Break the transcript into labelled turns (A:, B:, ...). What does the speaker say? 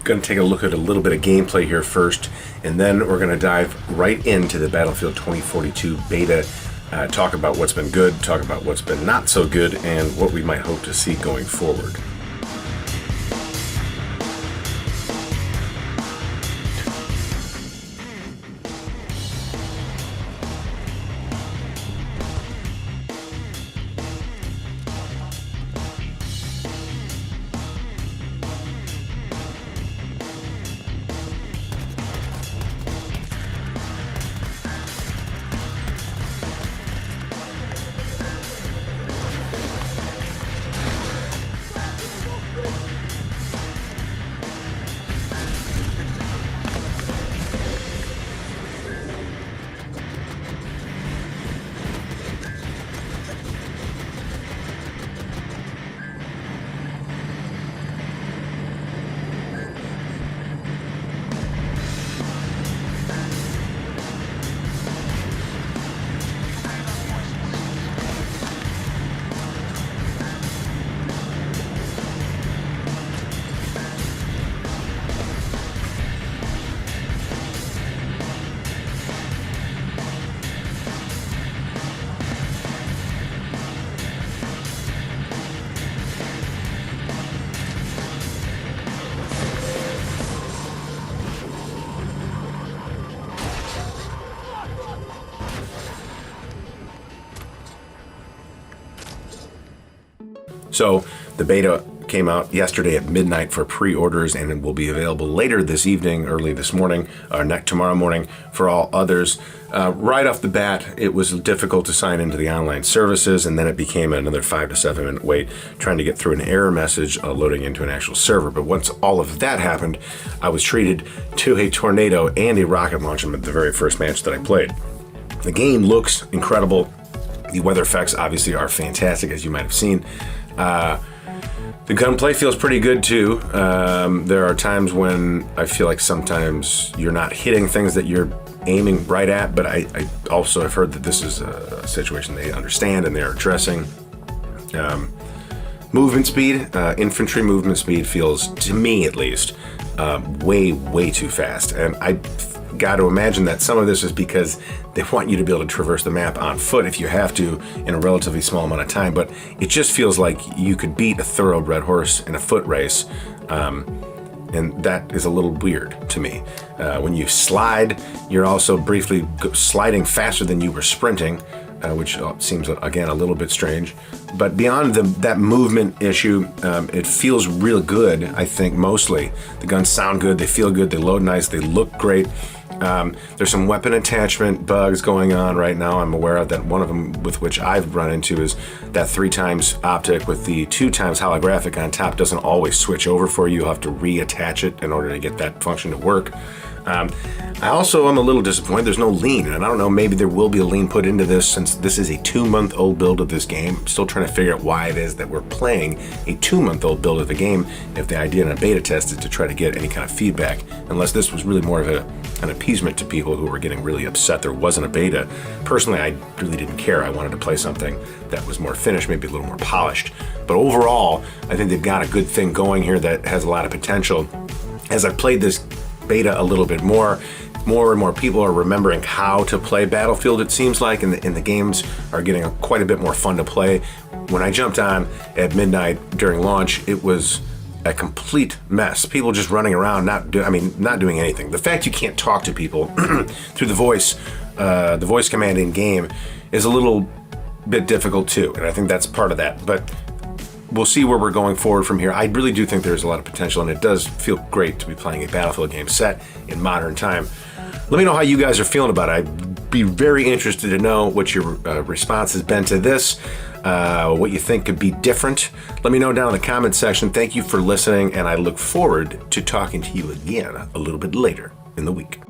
A: going to take a look at a little bit of gameplay here first, and then we're going to dive right into the Battlefield 2042 beta, talk about what's been good, talk about what's been not so good, and what we might hope to see going forward. So the beta came out yesterday at midnight for pre-orders, and it will be available later this evening, early this morning, or tomorrow morning for all others. Right off the bat, it was difficult to sign into the online services, and then it became another 5 to 7 minute wait trying to get through an error message loading into an actual server. But once all of that happened, I was treated to a tornado and a rocket launch at the very first match that I played. The game looks incredible. The weather effects obviously are fantastic, as you might have seen. The gunplay feels pretty good too. There are times when I feel like sometimes you're not hitting things that you're aiming right at, but I also have heard that this is a situation they understand and they're addressing. Movement speed, infantry movement speed feels, to me at least, way too fast. And I got to imagine that some of this is because they want you to be able to traverse the map on foot if you have to in a relatively small amount of time, but it just feels like you could beat a thoroughbred horse in a foot race, and that is a little weird to me. When you slide, you're also briefly sliding faster than you were sprinting, which seems, again, a little bit strange. But beyond that movement issue, it feels real good, I think, mostly. The guns sound good, they feel good, they load nice, they look great. There's some weapon attachment bugs going on right now. I'm aware of that. One of them with which I've run into is that 3x optic with the 2x holographic on top doesn't always switch over for you. You'll have to reattach it in order to get that function to work. I also am a little disappointed there's no lean, and I don't know, maybe there will be a lean put into this since this is a 2-month-old build of this game. I'm still trying to figure out why it is that we're playing a 2-month-old build of the game if the idea in a beta test is to try to get any kind of feedback, unless this was really more of an appeasement to people who were getting really upset there wasn't a beta. Personally, I really didn't care. I wanted to play something that was more finished, maybe a little more polished. But overall, I think they've got a good thing going here that has a lot of potential. As I've played this beta a little bit more and more people are remembering how to play Battlefield, it seems like, and the games are getting quite a bit more fun to play. When I jumped on at midnight during launch, it was a complete mess. People just running around, not doing anything. The fact you can't talk to people through the voice command in game is a little bit difficult too, and I think that's part of that. But we'll see where we're going forward from here. I really do think there's a lot of potential, and it does feel great to be playing a Battlefield game set in modern time. Let me know how you guys are feeling about it. I'd be very interested to know what your response has been to this, what you think could be different. Let me know down in the comments section. Thank you for listening, and I look forward to talking to you again a little bit later in the week.